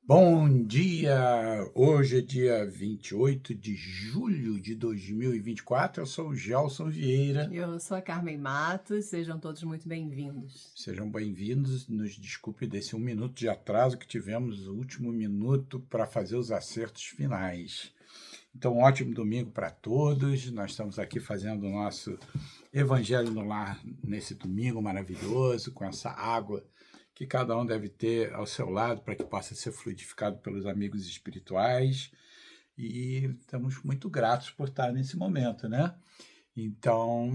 Bom dia! Hoje é dia 28 de julho de 2024. Eu sou o Gelson Vieira. Eu sou a Carmen Matos, sejam todos muito bem-vindos. Sejam bem-vindos. Nos desculpe desse 1 minuto de atraso que tivemos, o último minuto para fazer os acertos finais. Então, ótimo domingo para todos. Nós estamos aqui fazendo o nosso Evangelho no Lar nesse domingo maravilhoso, com essa água que cada um deve ter ao seu lado para que possa ser fluidificado pelos amigos espirituais. E estamos muito gratos por estar nesse momento, né? Então,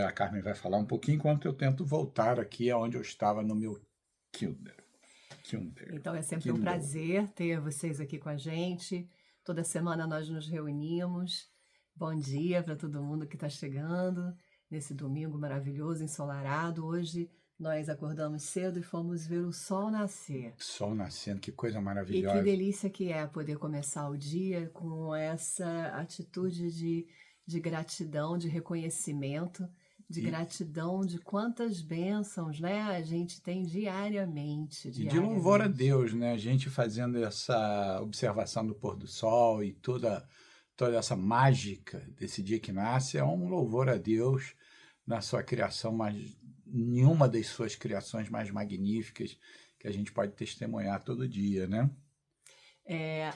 a Carmen vai falar um pouquinho enquanto eu tento voltar aqui aonde eu estava no meu Kindle. Então é sempre um prazer ter vocês aqui com a gente. Toda semana nós nos reunimos. Bom dia para todo mundo que está chegando nesse domingo maravilhoso, ensolarado. Hoje nós acordamos cedo e fomos ver o sol nascer. Sol nascendo, que coisa E maravilhosa. que delícia que é poder começar o dia com essa atitude de gratidão, de reconhecimento, de gratidão de quantas bênçãos, né, a gente tem diariamente. E de louvor a Deus, né? A gente fazendo essa observação do pôr do sol e toda essa mágica desse dia que nasce é um louvor a Deus na sua criação, mas nenhuma das suas criações mais magníficas que a gente pode testemunhar todo dia, né?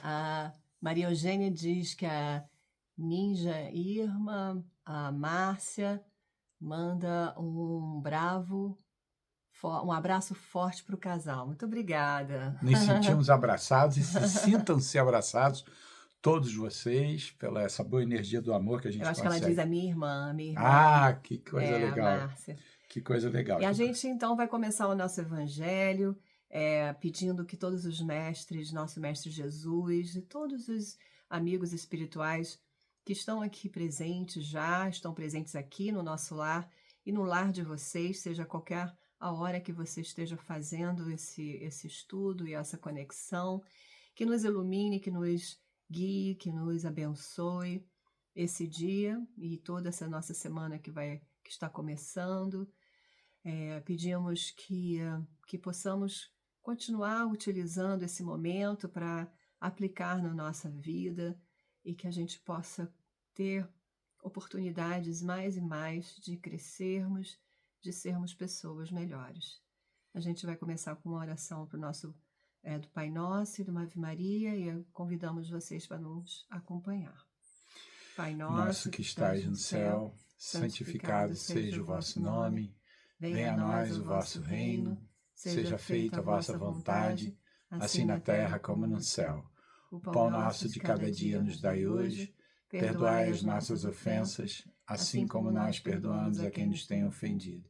A Maria Eugênia diz que a Ninja Irma, a Márcia, manda um abraço forte para o casal. Muito obrigada. Nos sentimos abraçados e sintam-se abraçados, todos vocês, pela essa boa energia do amor que a gente Eu acho consegue. que ela diz a minha irmã. Ah, que coisa legal. A Márcia. Que coisa legal. E a gente então vai começar o nosso evangelho pedindo que todos os mestres, nosso mestre Jesus e todos os amigos espirituais que estão aqui presentes já, estão presentes aqui no nosso lar e no lar de vocês, seja qualquer a hora que você esteja fazendo esse estudo e essa conexão, que nos ilumine, que nos guie, que nos abençoe esse dia e toda essa nossa semana que está começando. Pedimos que possamos continuar utilizando esse momento para aplicar na nossa vida e que a gente possa ter oportunidades mais e mais de crescermos, de sermos pessoas melhores. A gente vai começar com uma oração para o nosso do Pai Nosso e do Ave Maria e convidamos vocês para nos acompanhar. Pai nosso que estais no céu, santificado seja o vosso nome. Venha a nós o vosso reino, seja feita a vossa vontade, assim na terra como no céu. O pão nosso de cada dia nos dai hoje, perdoai as nossas ofensas, assim como nós perdoamos a quem nos tem ofendido.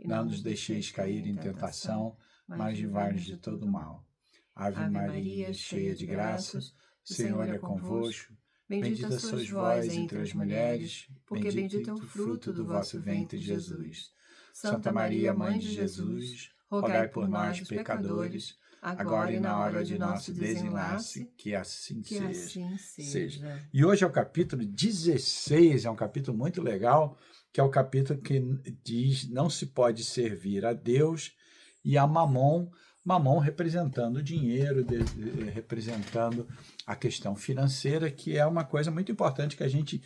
Não nos deixeis cair em tentação, mas livrai-nos de todo mal. Ave Maria, cheia de graças, o Senhor é convosco. Bendita sois vós entre as mulheres, porque bendito é o fruto do vosso ventre, Jesus. Santa Maria, Mãe de Jesus, rogai por nós, pecadores, agora e na hora de nosso desenlace, que assim seja. E hoje é o capítulo 16, é um capítulo muito legal, que é o capítulo que diz: não se pode servir a Deus e a Mamon, Mamon representando o dinheiro, representando a questão financeira, que é uma coisa muito importante que a gente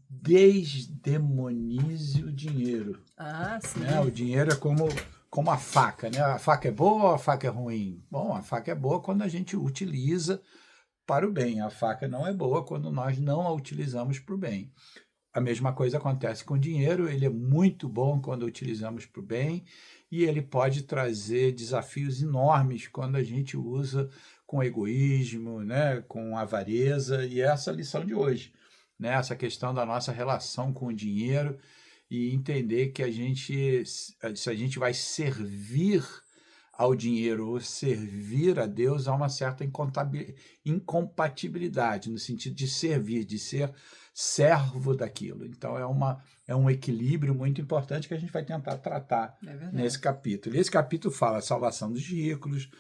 desdemonize o dinheiro. Ah, sim. Né? O dinheiro é como a faca, né? A faca é boa ou a faca é ruim? Bom, a faca é boa quando a gente utiliza para o bem. A faca não é boa quando nós não a utilizamos para o bem. A mesma coisa acontece com o dinheiro, ele é muito bom quando utilizamos para o bem e ele pode trazer desafios enormes quando a gente usa com egoísmo, né? Com avareza, e essa é a lição de hoje. Né, essa questão da nossa relação com o dinheiro e entender que se a gente vai servir ao dinheiro ou servir a Deus, há uma certa incompatibilidade no sentido de servir, de ser servo daquilo. Então é um equilíbrio muito importante que a gente vai tentar tratar nesse capítulo. E esse capítulo fala a salvação dos ricos,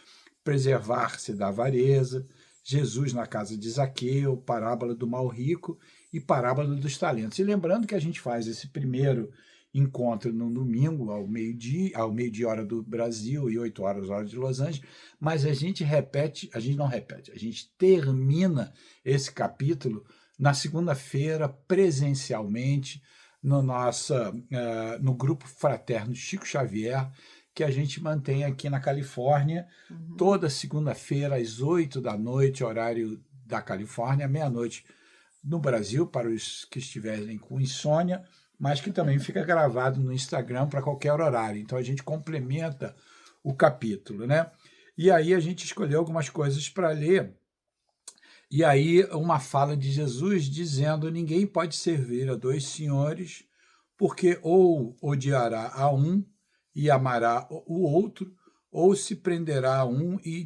preservar-se da avareza, Jesus na casa de Zaqueu, parábola do mal rico e parábola dos talentos. E lembrando que a gente faz esse primeiro encontro no domingo, ao meio-dia hora do Brasil e 8 horas hora de Los Angeles, mas a gente termina esse capítulo na segunda-feira, presencialmente, no grupo fraterno Chico Xavier, que a gente mantém aqui na Califórnia, toda segunda-feira, às 8 da noite, horário da Califórnia, meia-noite no Brasil, para os que estiverem com insônia, mas que também fica gravado no Instagram para qualquer horário. Então a gente complementa o capítulo, né? E aí a gente escolheu algumas coisas para ler. E aí uma fala de Jesus dizendo: ninguém pode servir a 2 senhores, porque ou odiará a um e amará o outro, ou se prenderá a um e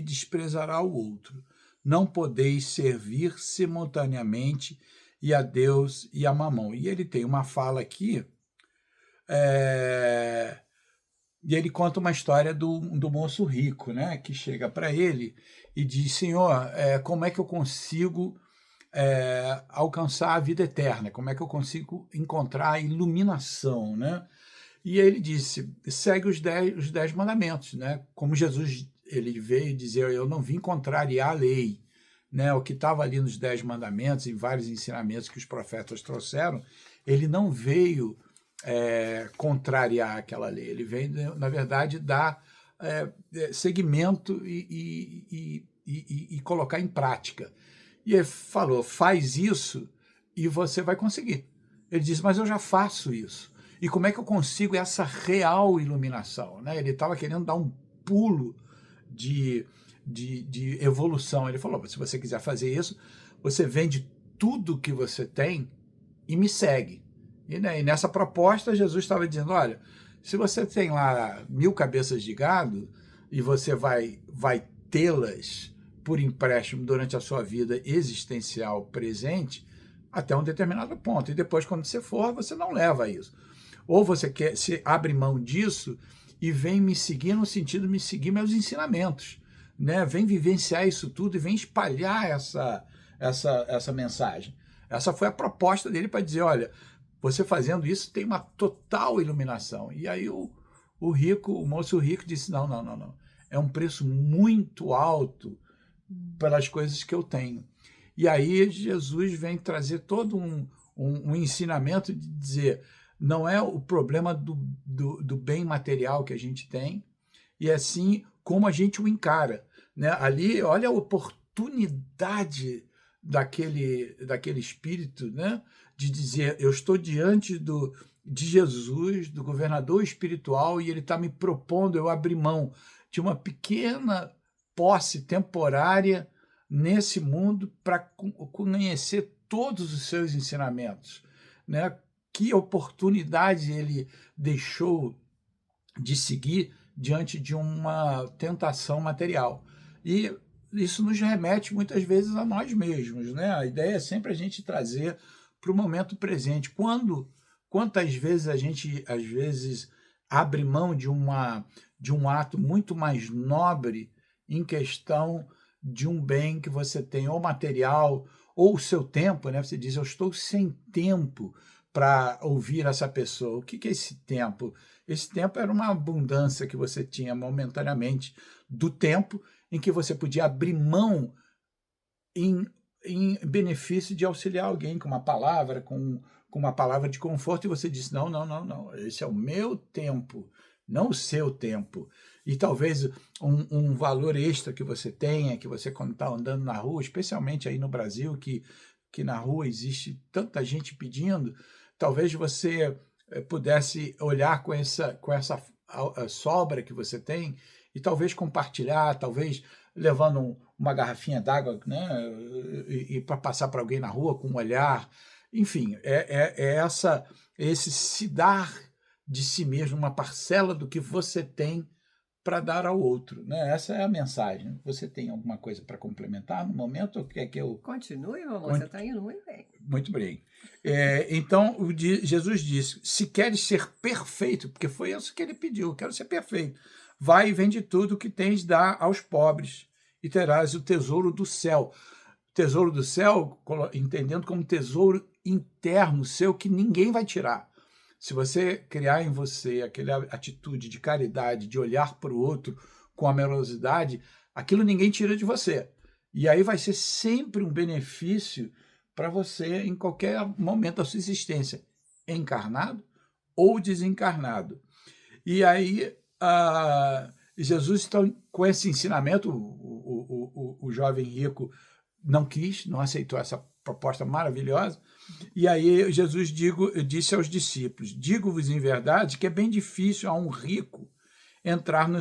desprezará o outro. Não podeis servir simultaneamente e a Deus e a Mamão. E ele tem uma fala aqui, e ele conta uma história do moço rico, né, que chega para ele e diz: Senhor, como é que eu consigo alcançar a vida eterna? Como é que eu consigo encontrar a iluminação, né? E ele disse: segue os 10 mandamentos, né? Como Jesus, ele veio dizer: eu não vim contrariar a lei, né? O que estava ali nos 10 mandamentos e vários ensinamentos que os profetas trouxeram, ele não veio contrariar aquela lei, ele veio, na verdade, dar seguimento e colocar em prática. E ele falou: faz isso e você vai conseguir. Ele disse: mas eu já faço isso. E como é que eu consigo essa real iluminação, né? Ele estava querendo dar um pulo de evolução. Ele falou: se você quiser fazer isso, você vende tudo que você tem e me segue. E nessa proposta, Jesus estava dizendo: olha, se você tem lá 1000 cabeças de gado e você vai tê-las por empréstimo durante a sua vida existencial presente, até um determinado ponto. E depois, quando você for, você não leva isso. Ou você se abre mão disso e vem me seguir no sentido de me seguir meus ensinamentos, né? Vem vivenciar isso tudo e vem espalhar essa mensagem. Essa foi a proposta dele para dizer: olha, você fazendo isso tem uma total iluminação. E aí o moço rico disse: não. É um preço muito alto pelas coisas que eu tenho. E aí Jesus vem trazer todo um ensinamento de dizer: não é o problema do bem material que a gente tem, e é sim como a gente o encara, né? Ali, olha a oportunidade daquele espírito, né? De dizer: eu estou diante de Jesus, do governador espiritual, e ele está me propondo eu abrir mão de uma pequena posse temporária nesse mundo para conhecer todos os seus ensinamentos, né? Que oportunidade ele deixou de seguir diante de uma tentação material. E isso nos remete muitas vezes a nós mesmos, né? A ideia é sempre a gente trazer para o momento presente. Quantas vezes a gente, às vezes, abre mão de um ato muito mais nobre em questão de um bem que você tem, ou material, ou o seu tempo, né? Você diz: eu estou sem tempo para ouvir essa pessoa. O que é esse tempo? Esse tempo era uma abundância que você tinha momentaneamente do tempo em que você podia abrir mão em benefício de auxiliar alguém com uma palavra, com uma palavra de conforto, e você disse: não, esse é o meu tempo, não o seu tempo. E talvez um valor extra que você tenha, que você, quando está andando na rua, especialmente aí no Brasil, que na rua existe tanta gente pedindo, talvez você pudesse olhar com essa sobra que você tem e talvez compartilhar, talvez levando uma garrafinha d'água, né, e para passar para alguém na rua com um olhar. Enfim, esse se dar de si mesmo, uma parcela do que você tem para dar ao outro, né? Essa é a mensagem. Você tem alguma coisa para complementar no momento? Ou quer que eu... Continue, meu amor, você está indo muito bem. Muito bem. Então, Jesus disse: se queres ser perfeito, porque foi isso que ele pediu: quero ser perfeito, vai e vende tudo o que tens, dá aos pobres, e terás o tesouro do céu. Tesouro do céu, entendendo como tesouro interno seu que ninguém vai tirar. Se você criar em você aquela atitude de caridade, de olhar para o outro com amorosidade, aquilo ninguém tira de você. E aí vai ser sempre um benefício para você em qualquer momento da sua existência, encarnado ou desencarnado. E aí, Jesus, então, com esse ensinamento, o jovem rico não quis, não aceitou essa proposta maravilhosa. E aí Jesus disse aos discípulos, digo-vos em verdade que é bem difícil a um rico entrar no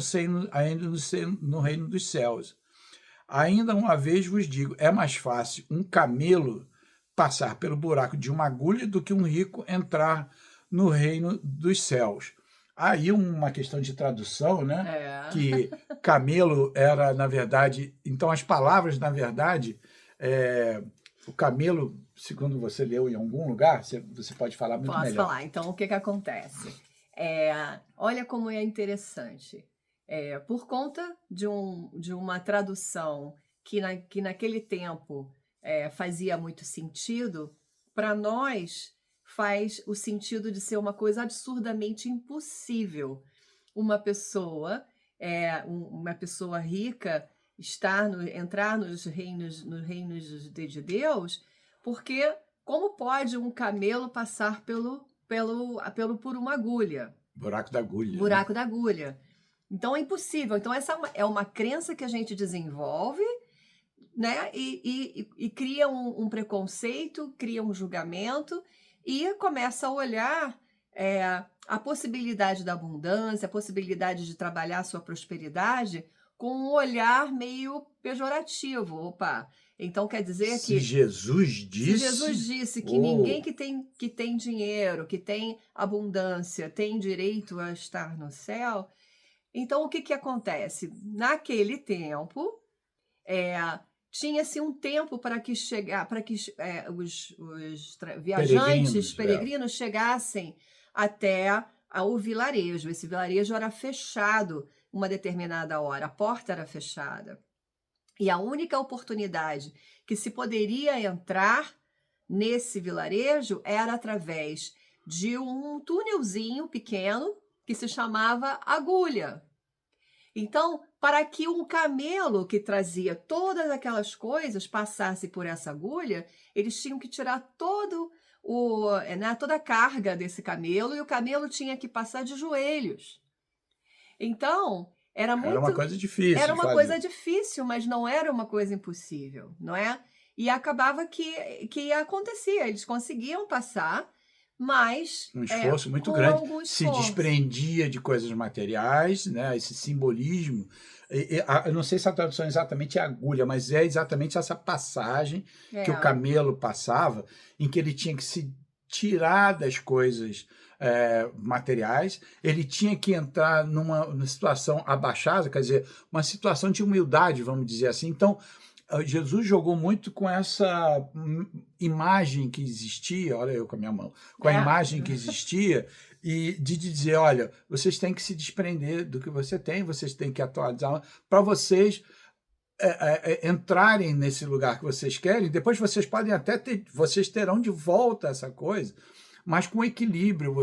reino dos céus. Ainda uma vez vos digo, é mais fácil um camelo passar pelo buraco de uma agulha do que um rico entrar no reino dos céus. Aí uma questão de tradução, né? Que camelo era, na verdade... Então, as palavras, na verdade, o camelo, segundo você leu em algum lugar, você pode falar muito melhor. Posso falar. Então, o que acontece? Olha como é interessante. Por conta de uma tradução que naquele tempo fazia muito sentido, para nós faz o sentido de ser uma coisa absurdamente impossível. Uma pessoa rica entrar nos reinos de Deus, porque como pode um camelo passar por uma agulha? Buraco da agulha. Buraco da agulha. Então é impossível. Então essa é uma crença que a gente desenvolve, né? E cria um preconceito, cria um julgamento e começa a olhar a possibilidade da abundância, a possibilidade de trabalhar a sua prosperidade com um olhar meio pejorativo. Opa, então quer dizer que... Se Jesus disse que ninguém que tem dinheiro, que tem abundância, tem direito a estar no céu, então o que acontece? Naquele tempo, tinha-se um tempo para que os peregrinos chegassem até o vilarejo. Esse vilarejo era fechado uma determinada hora, a porta era fechada. E a única oportunidade que se poderia entrar nesse vilarejo era através de um túnelzinho pequeno que se chamava agulha. Então, para que um camelo que trazia todas aquelas coisas passasse por essa agulha, eles tinham que tirar toda a carga desse camelo, e o camelo tinha que passar de joelhos. Então, era uma coisa difícil. Era uma coisa difícil, mas não era uma coisa impossível, não é? E acabava que acontecia, eles conseguiam passar, mas... Um esforço muito grande, se desprendia de coisas materiais, né? Esse simbolismo. Eu não sei se a tradução exatamente é agulha, mas é exatamente essa passagem que o camelo passava, em que ele tinha que se tirar das coisas materiais, ele tinha que entrar numa situação abaixada, quer dizer, uma situação de humildade, vamos dizer assim. Então, Jesus jogou muito com essa imagem que existia, olha eu com a minha mão, com a imagem que existia, e de dizer, olha, vocês têm que se desprender do que você tem, vocês têm que atualizar para vocês entrarem nesse lugar que vocês querem. Depois vocês podem até vocês terão de volta essa coisa, mas com equilíbrio.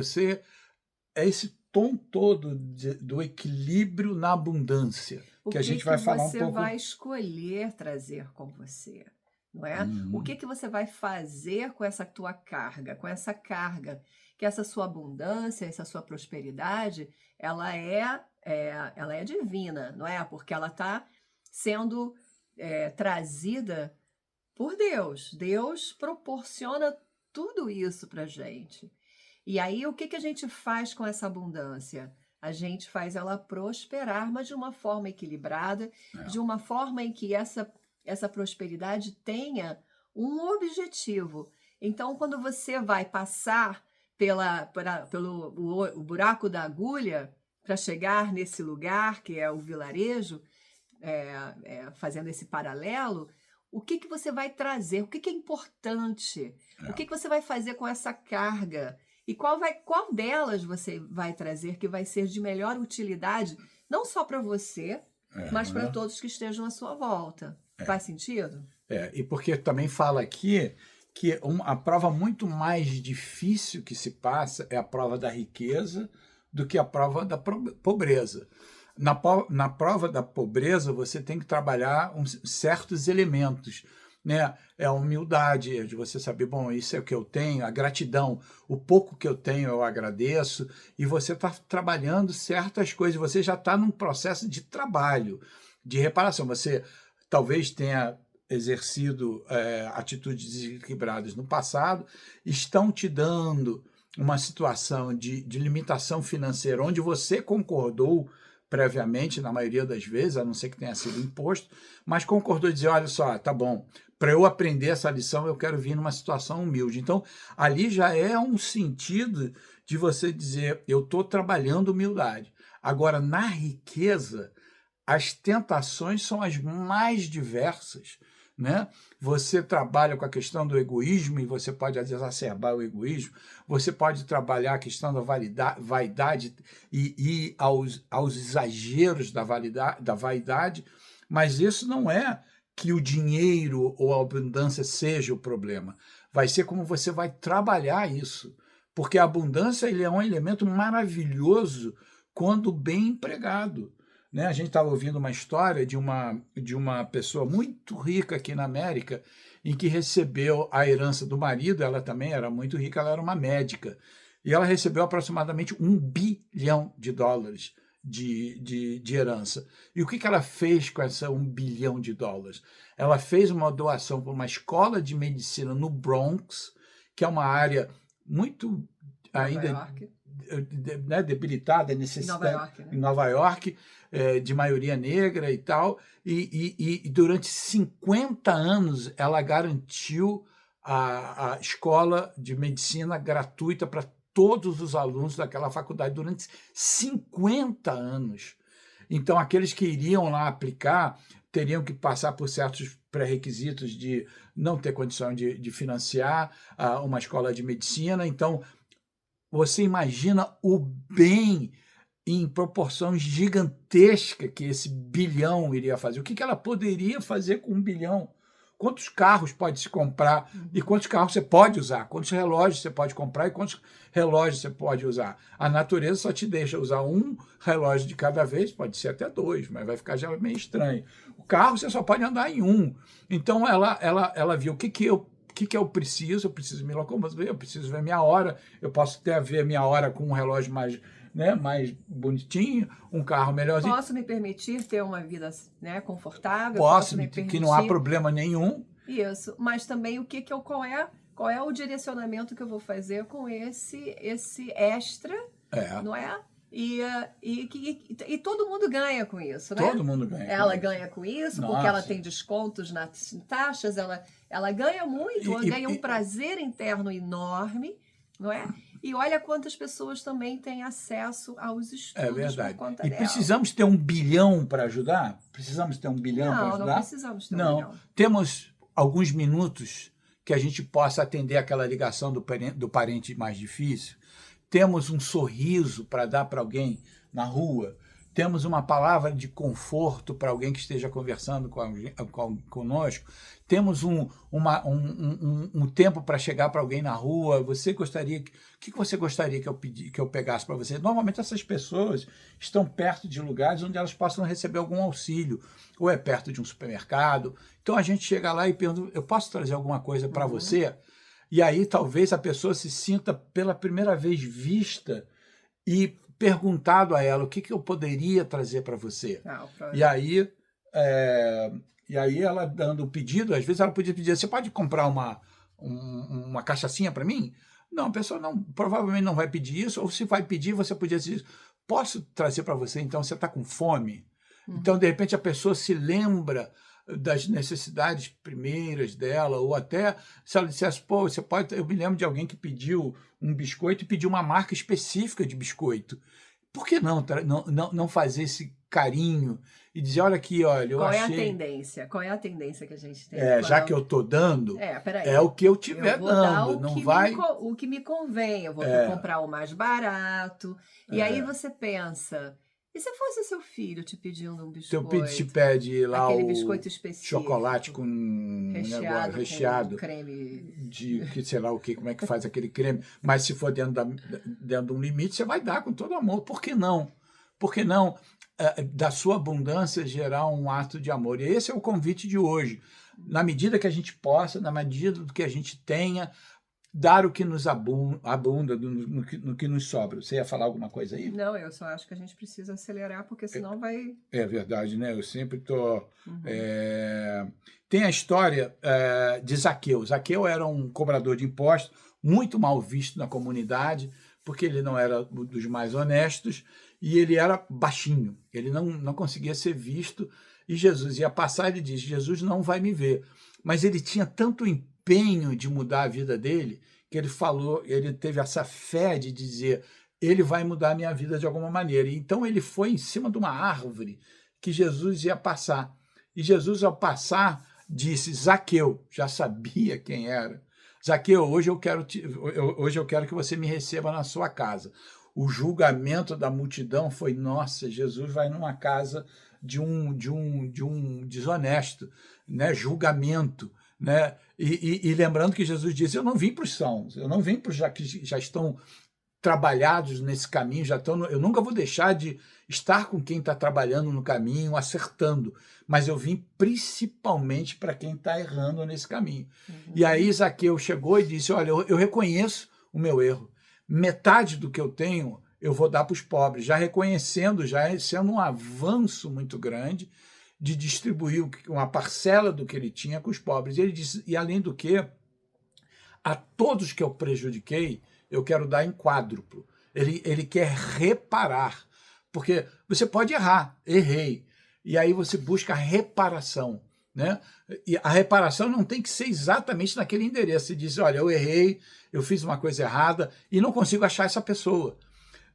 Esse tom todo do equilíbrio na abundância, que a gente vai falar um pouco. O que você vai escolher trazer com você, não é? O que você vai fazer com essa tua carga, que essa sua abundância, essa sua prosperidade, ela é divina, não é? Porque ela está sendo trazida por Deus. Deus proporciona tudo isso para a gente. E aí, o que a gente faz com essa abundância? A gente faz ela prosperar, mas de uma forma equilibrada, de uma forma em que essa prosperidade tenha um objetivo. Então, quando você vai passar pelo buraco da agulha para chegar nesse lugar, que é o vilarejo, fazendo esse paralelo, o que você vai trazer? O que é importante? O que você vai fazer com essa carga? E qual delas você vai trazer que vai ser de melhor utilidade, não só para você, mas para todos que estejam à sua volta? Faz sentido? E porque também fala aqui que a prova muito mais difícil que se passa é a prova da riqueza do que a prova da pobreza. Na prova da pobreza, você tem que trabalhar certos elementos, né? É a humildade, é de você saber, bom, isso é o que eu tenho, a gratidão, o pouco que eu tenho eu agradeço, e você está trabalhando certas coisas, você já está num processo de trabalho, de reparação. Você talvez tenha exercido atitudes desequilibradas no passado, estão te dando uma situação de limitação financeira, onde você concordou previamente, na maioria das vezes, a não ser que tenha sido imposto, mas concordou em dizer, olha só, tá bom, para eu aprender essa lição, eu quero vir numa situação humilde. Então, ali já é um sentido de você dizer, eu estou trabalhando humildade. Agora, na riqueza, as tentações são as mais diversas, né? Você trabalha com a questão do egoísmo e você pode exacerbar o egoísmo, você pode trabalhar a questão da vaidade e aos exageros da vaidade, mas isso não é que o dinheiro ou a abundância seja o problema. Vai ser como você vai trabalhar isso, porque a abundância ele é um elemento maravilhoso quando bem empregado. Né? A gente estava ouvindo uma história de uma pessoa muito rica aqui na América, em que recebeu a herança do marido, ela também era muito rica, ela era uma médica, e ela recebeu aproximadamente $1 bilhão de herança. E o que ela fez com essa $1 bilhão? Ela fez uma doação para uma escola de medicina no Bronx, que é uma área muito ainda debilitada, necessitada, em Nova York, de maioria negra e tal, e durante 50 anos ela garantiu a escola de medicina gratuita para todos os alunos daquela faculdade durante 50 anos. Então, aqueles que iriam lá aplicar teriam que passar por certos pré-requisitos de não ter condição de financiar uma escola de medicina. Então, você imagina o bem em proporção gigantesca que esse bilhão iria fazer. O que ela poderia fazer com $1 bilhão? Quantos carros pode se comprar e quantos carros você pode usar? Quantos relógios você pode comprar e quantos relógios você pode usar? A natureza só te deixa usar um relógio de cada vez, pode ser até 2, mas vai ficar já meio estranho. O carro você só pode andar em um. Então ela viu o que eu preciso me locomover, eu preciso ver minha hora, eu posso até ver minha hora com um relógio mais bonitinho, um carro melhorzinho. Posso me permitir ter uma vida confortável? Posso me permitir... que não há problema nenhum. Isso, mas também qual é o direcionamento que eu vou fazer com esse extra, não é? E todo mundo ganha com isso, né? Todo mundo ganha. Ela ganha com isso, porque ela tem descontos nas taxas, ela ganha muito, ela ganha um prazer interno enorme, não é? E olha quantas pessoas também têm acesso aos estudos por conta dela. E precisamos ter $1 bilhão para ajudar? Precisamos ter $1 bilhão para ajudar? Não precisamos ter $1 bilhão. Temos alguns minutos que a gente possa atender aquela ligação do parente mais difícil? Temos um sorriso para dar para alguém na rua? Temos uma palavra de conforto para alguém que esteja conversando conosco? Temos um tempo para chegar para alguém na rua? O que você gostaria que eu pegasse para você? Normalmente essas pessoas estão perto de lugares onde elas possam receber algum auxílio, ou é perto de um supermercado. Então a gente chega lá e pergunta, eu posso trazer alguma coisa para você? E aí talvez a pessoa se sinta pela primeira vez vista e perguntado a ela o que eu poderia trazer para você. E aí ela dando o pedido, às vezes ela podia pedir, você pode comprar uma cachaçinha para mim? Não, a pessoa provavelmente não vai pedir isso, ou se vai pedir, você podia dizer, posso trazer para você, então você está com fome? Então, de repente, a pessoa se lembra das necessidades primeiras dela, ou até se ela dissesse, eu me lembro de alguém que pediu um biscoito e pediu uma marca específica de biscoito. Por que não fazer esse carinho e dizer, olha aqui, eu Qual achei... Qual é a tendência que a gente tem? Já que eu estou dando, peraí. O que eu estiver dando, o que me convém, eu vou comprar o mais barato. E aí você pensa, E se fosse seu filho te pedindo um Teu filho te biscoito, pede lá aquele o biscoito específico, chocolate com um negócio recheado com recheado creme. de que sei lá o que, como é que faz aquele creme, mas se for dentro de um limite, você vai dar com todo amor. Por que não? Por que não da sua abundância gerar um ato de amor? E esse é o convite de hoje. Na medida que a gente possa, na medida do que a gente tenha, dar o que nos abunda no que nos sobra. Você ia falar alguma coisa aí? Não, eu só acho que a gente precisa acelerar, porque senão vai... É verdade, né? Eu sempre estou... Uhum. Tem a história de Zaqueu. Zaqueu era um cobrador de impostos, muito mal visto na comunidade, porque ele não era dos mais honestos, e ele era baixinho, ele não conseguia ser visto, e Jesus ia passar e ele disse, Jesus não vai me ver. Mas ele tinha tanto empenho de mudar a vida dele, que ele falou, ele teve essa fé de dizer, ele vai mudar a minha vida de alguma maneira. E então ele foi em cima de uma árvore que Jesus ia passar. E Jesus, ao passar, disse, Zaqueu, já sabia quem era. Zaqueu, hoje eu quero que você me receba na sua casa. O julgamento da multidão foi, nossa, Jesus vai numa casa de um desonesto, né? Julgamento. Né? E lembrando que Jesus disse, eu não vim para os sãos, eu não vim para os que já estão trabalhados nesse caminho, eu nunca vou deixar de estar com quem está trabalhando no caminho, acertando, mas eu vim principalmente para quem está errando nesse caminho. Uhum. E aí Zaqueu chegou e disse, olha, eu reconheço o meu erro, metade do que eu tenho eu vou dar para os pobres, já reconhecendo, já sendo um avanço muito grande de distribuir uma parcela do que ele tinha com os pobres. E ele disse, e além do que, a todos que eu prejudiquei, eu quero dar em quádruplo. Ele quer reparar, porque você pode errar, errei, e aí você busca a reparação, né? E a reparação não tem que ser exatamente naquele endereço. Você diz, olha, eu errei, eu fiz uma coisa errada e não consigo achar essa pessoa.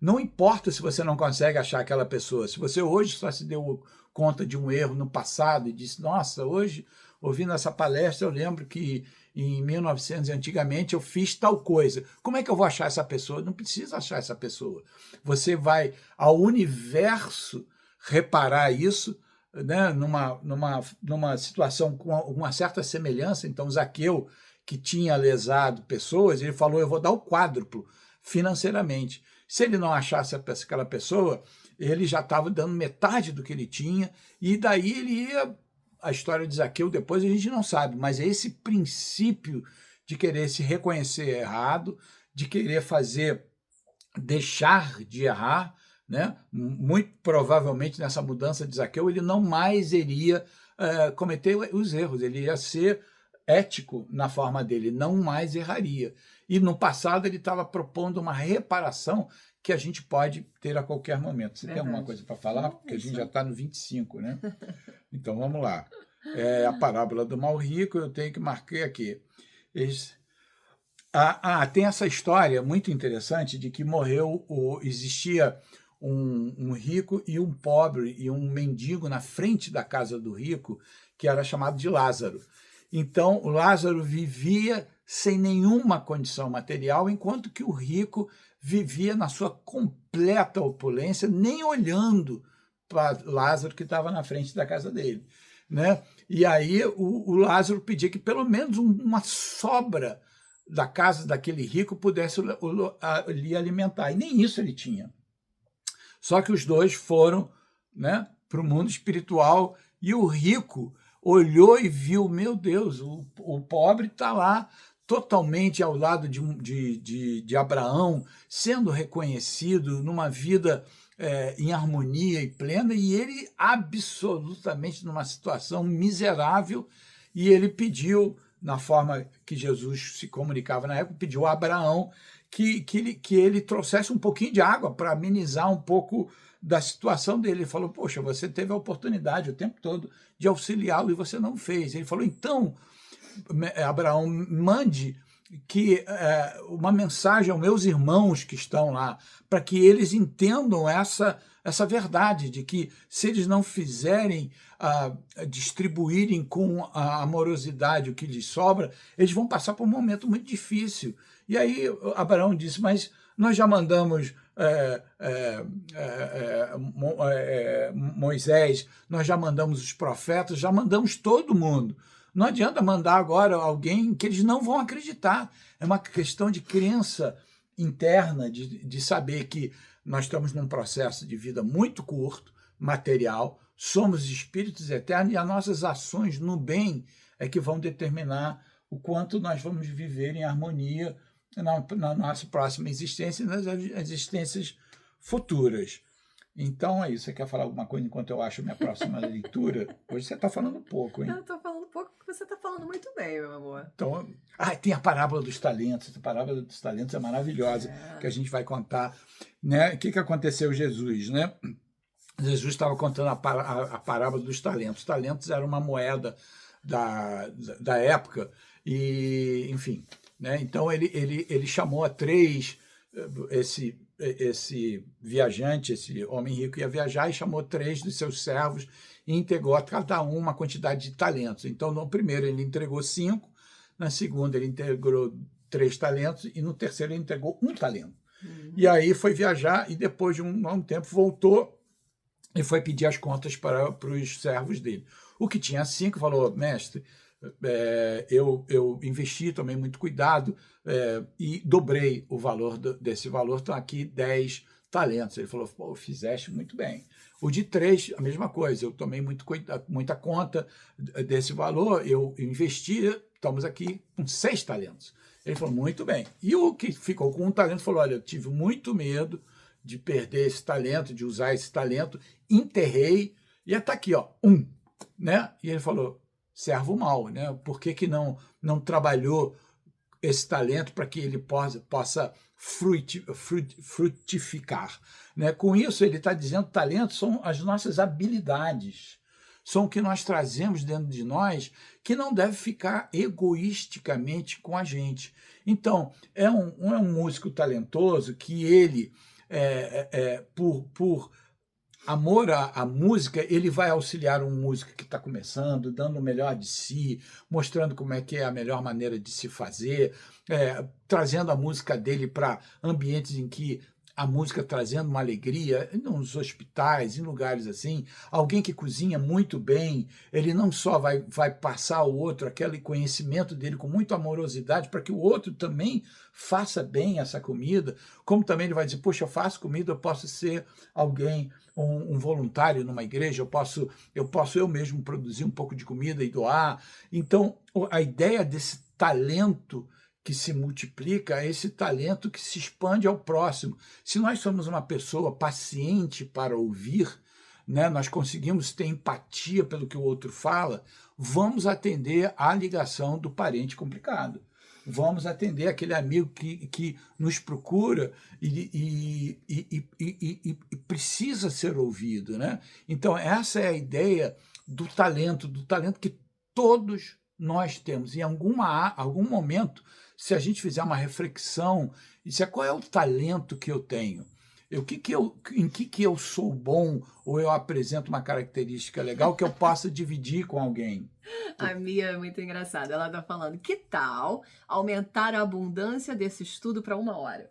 Não importa se você não consegue achar aquela pessoa, se você hoje só se deu conta de um erro no passado e disse, nossa, hoje, ouvindo essa palestra, eu lembro que em 1900, antigamente, eu fiz tal coisa. Como é que eu vou achar essa pessoa? Não precisa achar essa pessoa. Você vai ao universo reparar isso, né, numa situação com uma certa semelhança. Então, Zaqueu, que tinha lesado pessoas, ele falou, eu vou dar o quádruplo financeiramente. Se ele não achasse aquela pessoa, ele já estava dando metade do que ele tinha, e daí ele ia... A história de Zaqueu depois a gente não sabe, mas é esse princípio de querer se reconhecer errado, de querer deixar de errar, né? Muito provavelmente nessa mudança de Zaqueu ele não mais iria cometer os erros, ele ia ser ético na forma dele, não mais erraria. E no passado ele estava propondo uma reparação que a gente pode ter a qualquer momento. Você tem alguma coisa para falar? Porque a gente já está no 25, né? Então, vamos lá. A parábola do mal rico, eu tenho que marcar aqui. Tem essa história muito interessante de que existia um rico e um pobre e um mendigo na frente da casa do rico, que era chamado de Lázaro. Então, o Lázaro vivia sem nenhuma condição material, enquanto que o rico vivia na sua completa opulência, nem olhando para Lázaro que estava na frente da casa dele, né? E aí o Lázaro pedia que pelo menos uma sobra da casa daquele rico pudesse lhe alimentar, e nem isso ele tinha. Só que os dois foram, né, para o mundo espiritual, e o rico olhou e viu, meu Deus, o pobre está lá, totalmente ao lado de Abraão, sendo reconhecido numa vida em harmonia e plena, e ele absolutamente numa situação miserável, e ele pediu, na forma que Jesus se comunicava na época, pediu a Abraão que ele trouxesse um pouquinho de água para amenizar um pouco da situação dele. Ele falou, poxa, você teve a oportunidade o tempo todo de auxiliá-lo e você não fez. Ele falou, então, Abraão, mande uma mensagem aos meus irmãos que estão lá, para que eles entendam essa verdade de que se eles não fizerem, distribuírem com a amorosidade o que lhes sobra, eles vão passar por um momento muito difícil. E aí Abraão disse, mas nós já mandamos Moisés, nós já mandamos os profetas, já mandamos todo mundo. Não adianta mandar agora alguém que eles não vão acreditar. É uma questão de crença interna, de saber que nós estamos num processo de vida muito curto, material, somos espíritos eternos e as nossas ações no bem é que vão determinar o quanto nós vamos viver em harmonia na nossa próxima existência e nas existências futuras. Então é isso. Você quer falar alguma coisa enquanto eu acho minha próxima leitura? Hoje você está falando pouco, hein? Eu estou falando pouco porque você está falando muito bem, meu amor. Então, tem a parábola dos talentos. A parábola dos talentos é maravilhosa, que a gente vai contar. Né? O que aconteceu Jesus, né? Jesus estava contando a parábola dos talentos. Os talentos era uma moeda da época e, enfim, né? Então ele chamou a três, esse viajante, esse homem rico ia viajar e chamou três dos seus servos e entregou a cada um uma quantidade de talentos. Então, no primeiro ele entregou 5, na segunda ele entregou 3 talentos e no terceiro ele entregou 1 talento. E aí foi viajar e depois de um longo tempo voltou e foi pedir as contas para os servos dele. O que tinha 5 falou: mestre, eu investi, tomei muito cuidado e dobrei o valor desse valor, estão aqui 10 talentos. Ele falou: pô, fizeste muito bem. O de 3, a mesma coisa, eu tomei muita conta desse valor, eu investi, estamos aqui com 6 talentos. Ele falou: muito bem. E o que ficou com 1 talento falou: olha, eu tive muito medo de perder esse talento, de usar esse talento, enterrei, e está aqui, ó, 1. Né? E ele falou: servo mau, né? Por que não trabalhou esse talento para que ele possa frutificar? Né? Com isso, ele está dizendo que talentos são as nossas habilidades, são o que nós trazemos dentro de nós, que não deve ficar egoisticamente com a gente. Então, é um músico talentoso que ele, por amor à música, ele vai auxiliar um músico que está começando, dando o melhor de si, mostrando como é que é a melhor maneira de se fazer, trazendo a música dele para ambientes em que a música trazendo uma alegria, nos hospitais, em lugares assim. Alguém que cozinha muito bem, ele não só vai passar ao outro aquele conhecimento dele com muita amorosidade para que o outro também faça bem essa comida, como também ele vai dizer: poxa, eu faço comida, eu posso ser alguém, um voluntário numa igreja, eu posso eu mesmo produzir um pouco de comida e doar. Então, a ideia desse talento que se multiplica é esse talento que se expande ao próximo. Se nós somos uma pessoa paciente para ouvir, né, nós conseguimos ter empatia pelo que o outro fala, vamos atender à ligação do parente complicado. Vamos atender aquele amigo que nos procura e precisa ser ouvido. Né? Então, essa é a ideia do talento que todos nós temos. Em algum momento, se a gente fizer uma reflexão, isso qual é o talento que eu tenho? Em que eu sou bom, ou eu apresento uma característica legal que eu possa dividir com alguém? A Mia é muito engraçada. Ela está falando: que tal aumentar a abundância desse estudo para 1 hora?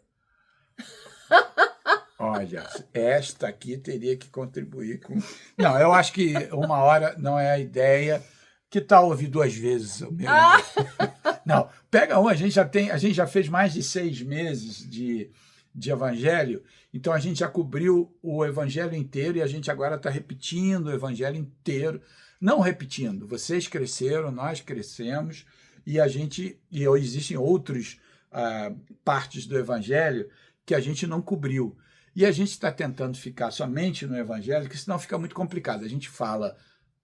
Olha, esta aqui teria que contribuir com... Não, eu acho que 1 hora não é a ideia. Que tal ouvir 2 vezes o mesmo? Não, pega a gente já fez mais de 6 meses de evangelho, então a gente já cobriu o evangelho inteiro e a gente agora está repetindo o evangelho inteiro. Não repetindo, vocês cresceram, nós crescemos, e existem outras partes do evangelho que a gente não cobriu. E a gente está tentando ficar somente no evangelho, porque senão fica muito complicado. A gente fala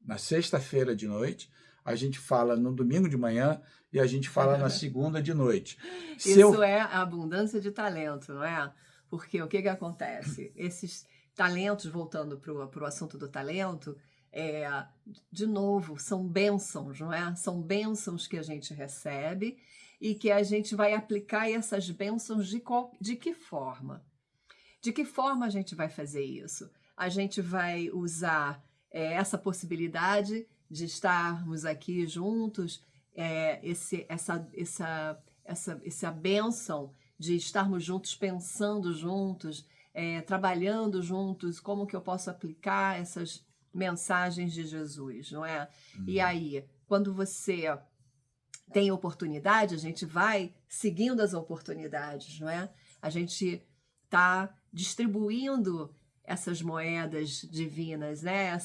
na sexta-feira de noite, a gente fala no domingo de manhã e a gente fala na segunda de noite. Isso é a abundância de talento, não é? Porque o que acontece? Esses talentos, voltando para o assunto do talento, de novo, são bênçãos, não é? São bênçãos que a gente recebe e que a gente vai aplicar essas bênçãos de que forma? De que forma a gente vai fazer isso? A gente vai usar essa possibilidade de estarmos aqui juntos, essa bênção de estarmos juntos, pensando juntos, trabalhando juntos, como que eu posso aplicar essas mensagens de Jesus, não é? E aí, quando você tem oportunidade, a gente vai seguindo as oportunidades, não é? A gente está distribuindo essas moedas divinas, né?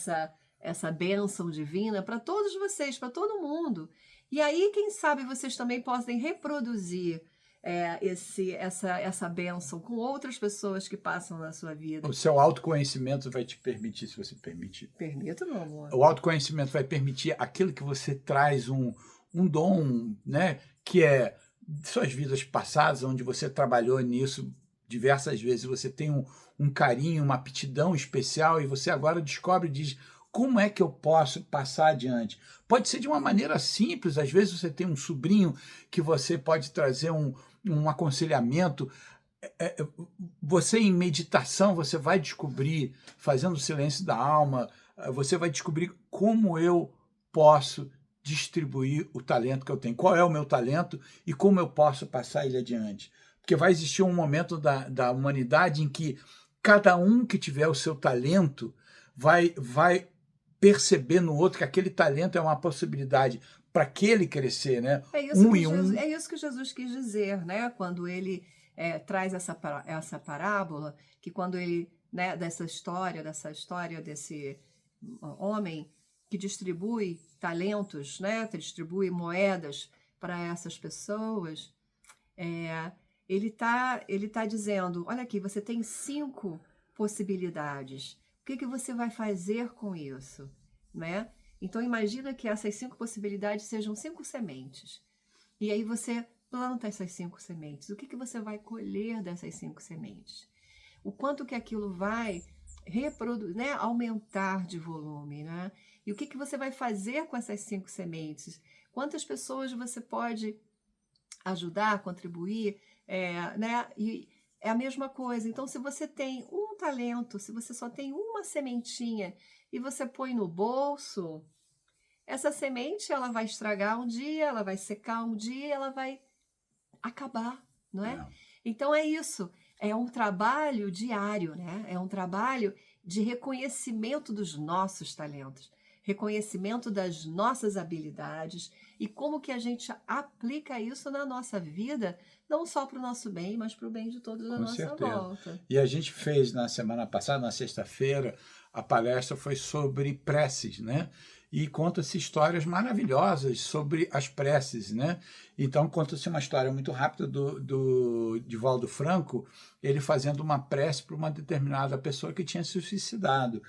Essa bênção divina para todos vocês, para todo mundo. E aí, quem sabe vocês também podem reproduzir essa bênção com outras pessoas que passam na sua vida. O seu autoconhecimento vai te permitir, se você permitir. Permito, meu amor. O autoconhecimento vai permitir aquilo que você traz um dom, né? Que é suas vidas passadas, onde você trabalhou nisso diversas vezes, você tem um carinho, uma aptidão especial e você agora descobre e diz, como é que eu posso passar adiante? Pode ser de uma maneira simples, às vezes você tem um sobrinho que você pode trazer um aconselhamento. Você em meditação, você vai descobrir, fazendo o silêncio da alma, você vai descobrir como eu posso distribuir o talento que eu tenho, qual é o meu talento e como eu posso passar ele adiante. Porque vai existir um momento da humanidade em que cada um que tiver o seu talento vai perceber no outro que aquele talento é uma possibilidade para aquele crescer, né? É isso que Jesus quis dizer, né? Quando ele traz essa parábola, que quando ele, né, dessa história desse homem que distribui talentos, né? Que distribui moedas para essas pessoas, ele tá dizendo, olha aqui, você tem 5 possibilidades. O que você vai fazer com isso, né? Então imagina que essas 5 possibilidades sejam 5 sementes. E aí você planta essas 5 sementes. O que você vai colher dessas 5 sementes? O quanto que aquilo vai reproduzir, né? Aumentar de volume, né? E o que você vai fazer com essas 5 sementes? Quantas pessoas você pode ajudar, contribuir, né? E é a mesma coisa. Então, se você tem um talento, se você só tem uma sementinha e você põe no bolso, essa semente ela vai estragar um dia, ela vai secar um dia, ela vai acabar, não é? Então é isso. É um trabalho diário, né? É um trabalho de reconhecimento dos nossos talentos, reconhecimento das nossas habilidades e como que a gente aplica isso na nossa vida, não só para o nosso bem, mas para o bem de todos à nossa volta. E a gente fez na semana passada, na sexta-feira, a palestra foi sobre preces, né? E conta-se histórias maravilhosas sobre as preces, né? Então, conta-se uma história muito rápida do Divaldo Franco, ele fazendo uma prece para uma determinada pessoa que tinha se suicidado.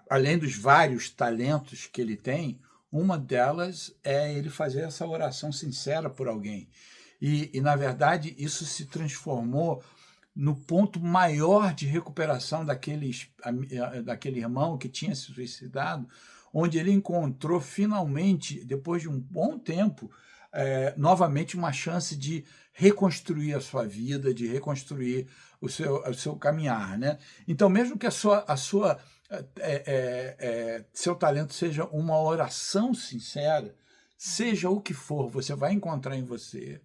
Além dos vários talentos que ele tem, uma delas é ele fazer essa oração sincera por alguém. E na verdade, isso se transformou no ponto maior de recuperação daquele irmão que tinha se suicidado, onde ele encontrou finalmente, depois de um bom tempo, novamente uma chance de reconstruir a sua vida, de reconstruir o seu caminhar, né? Então, mesmo que seu talento seja uma oração sincera, seja o que for, você vai encontrar em você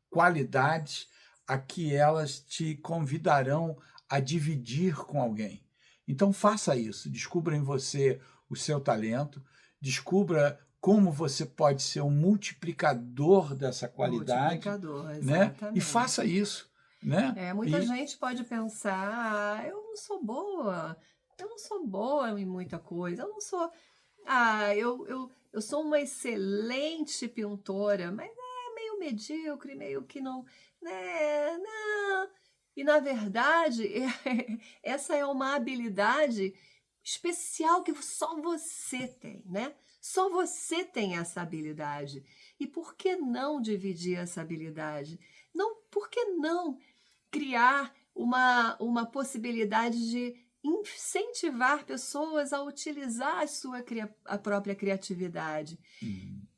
qualidades a que elas te convidarão a dividir com alguém. Então faça isso, descubra em você o seu talento, descubra como você pode ser um multiplicador dessa qualidade, né? E faça isso, né? Muita gente pode pensar, eu não sou boa em muita coisa, eu não sou, eu sou uma excelente pintora, mas meio medíocre, meio que não, né? Não. E na verdade, essa é uma habilidade especial que só você tem, né? Só você tem essa habilidade. E por que não dividir essa habilidade? Não, por que não criar uma possibilidade de incentivar pessoas a utilizar a própria criatividade?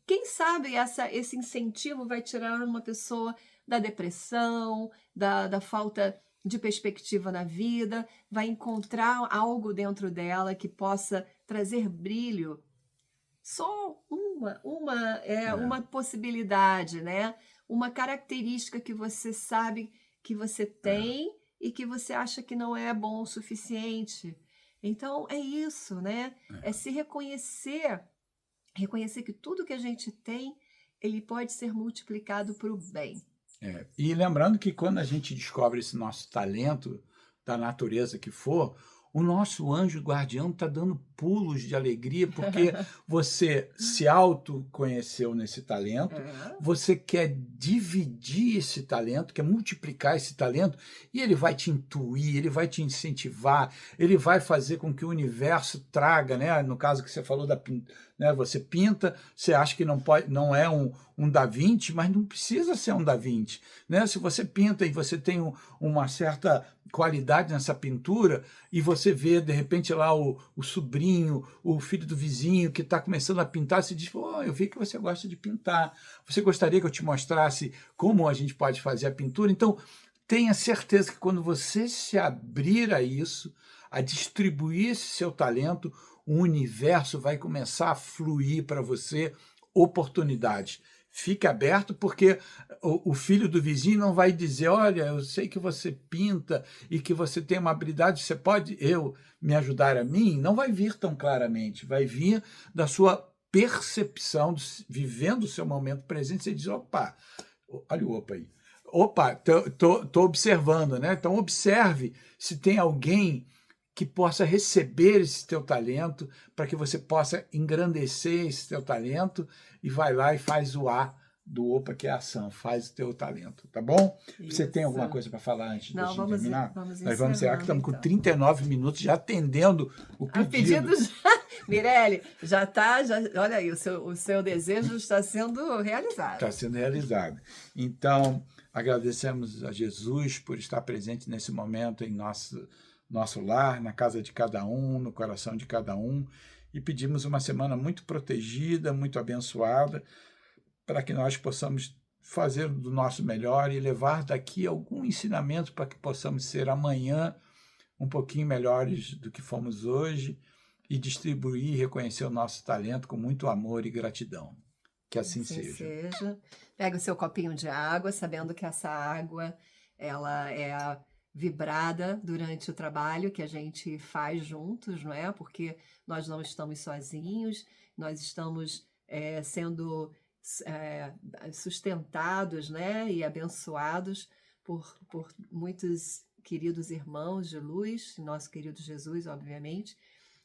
Quem sabe esse incentivo vai tirar uma pessoa da depressão, da falta de perspectiva na vida, vai encontrar algo dentro dela que possa trazer brilho. Só uma possibilidade, né? Uma característica que você sabe que você tem e que você acha que não é bom o suficiente. Então, é isso, né? É se reconhecer que tudo que a gente tem, ele pode ser multiplicado para o bem. E lembrando que quando a gente descobre esse nosso talento, da natureza que for, o nosso anjo guardião está dando pulos de alegria, porque você se autoconheceu nesse talento, É. você quer dividir esse talento, quer multiplicar esse talento, e ele vai te intuir, ele vai te incentivar, ele vai fazer com que o universo traga, né? No caso que você falou né? Você pinta, você acha que não é um Da Vinci, mas não precisa ser um Da Vinci, né? Se você pinta e você tem uma certa qualidade nessa pintura, e você vê, de repente, lá o sobrinho, o filho do vizinho que está começando a pintar, você diz, eu vi que você gosta de pintar, você gostaria que eu te mostrasse como a gente pode fazer a pintura? Então, tenha certeza que quando você se abrir a isso, a distribuir esse seu talento, o universo vai começar a fluir para você oportunidades. Fique aberto, porque o filho do vizinho não vai dizer, olha, eu sei que você pinta e que você tem uma habilidade, você pode me ajudar a mim? Não vai vir tão claramente, vai vir da sua percepção, vivendo o seu momento presente. Você diz, opa, olha o opa aí. Opa, tô observando, né? Então observe se tem alguém que possa receber esse teu talento, para que você possa engrandecer esse teu talento, e vai lá e faz o A do OPA, que é a ação, faz o teu talento, tá bom? Isso. Você tem alguma coisa para falar antes da gente terminar? Nós vamos encerrar, que estamos então. com 39 minutos já atendendo o pedido. Pedido já. Mirelle, olha aí, o seu desejo está sendo realizado. Está sendo realizado. Então, agradecemos a Jesus por estar presente nesse momento em nosso lar, na casa de cada um, no coração de cada um, e pedimos uma semana muito protegida, muito abençoada, para que nós possamos fazer do nosso melhor e levar daqui algum ensinamento para que possamos ser amanhã um pouquinho melhores do que fomos hoje, e distribuir e reconhecer o nosso talento com muito amor e gratidão. Que assim seja. Pega o seu copinho de água, sabendo que essa água ela é vibrada durante o trabalho que a gente faz juntos, não é? Porque nós não estamos sozinhos, nós estamos sendo sustentados, né? E abençoados por muitos queridos irmãos de luz, nosso querido Jesus, obviamente.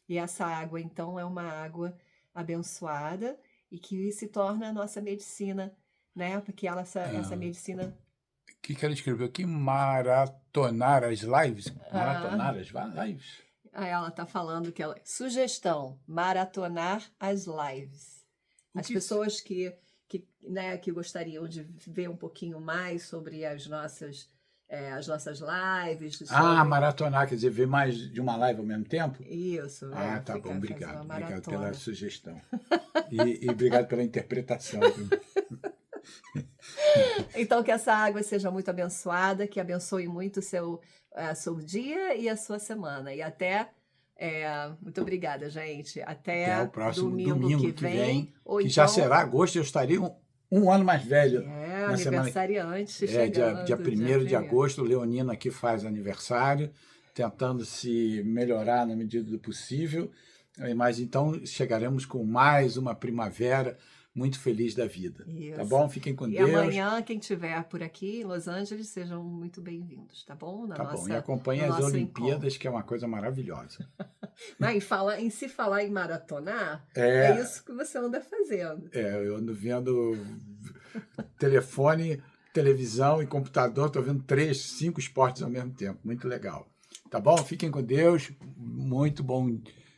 E essa água, então, é uma água abençoada e que se torna a nossa medicina, né? Porque essa medicina... O que ela escreveu aqui? Maratonar as lives? Maratonar as lives? Ela está falando que sugestão, maratonar as lives. As pessoas que gostariam de ver um pouquinho mais sobre as nossas lives. Maratonar, quer dizer, ver mais de uma live ao mesmo tempo? Isso. Tá bom, obrigado. Obrigado pela sugestão. E obrigado pela interpretação. Então, que essa água seja muito abençoada, que abençoe muito o seu dia e a sua semana. E até... muito obrigada, gente. Até o próximo domingo que vem. Que já será agosto, eu estarei um ano mais velho. Aniversariante chegando. Dia 1º de agosto, o Leonino aqui faz aniversário, tentando se melhorar na medida do possível. Mas então chegaremos com mais uma primavera muito feliz da vida. Isso. Tá bom? Fiquem com Deus. E amanhã, quem estiver por aqui em Los Angeles, sejam muito bem-vindos, tá bom? Bom. E acompanhem as Olimpíadas, encontro. Que é uma coisa maravilhosa. Mas em se falar em maratonar, é isso que você anda fazendo. Eu ando vendo telefone, televisão e computador, estou vendo 3, 5 esportes ao mesmo tempo. Muito legal. Tá bom? Fiquem com Deus. Muito bom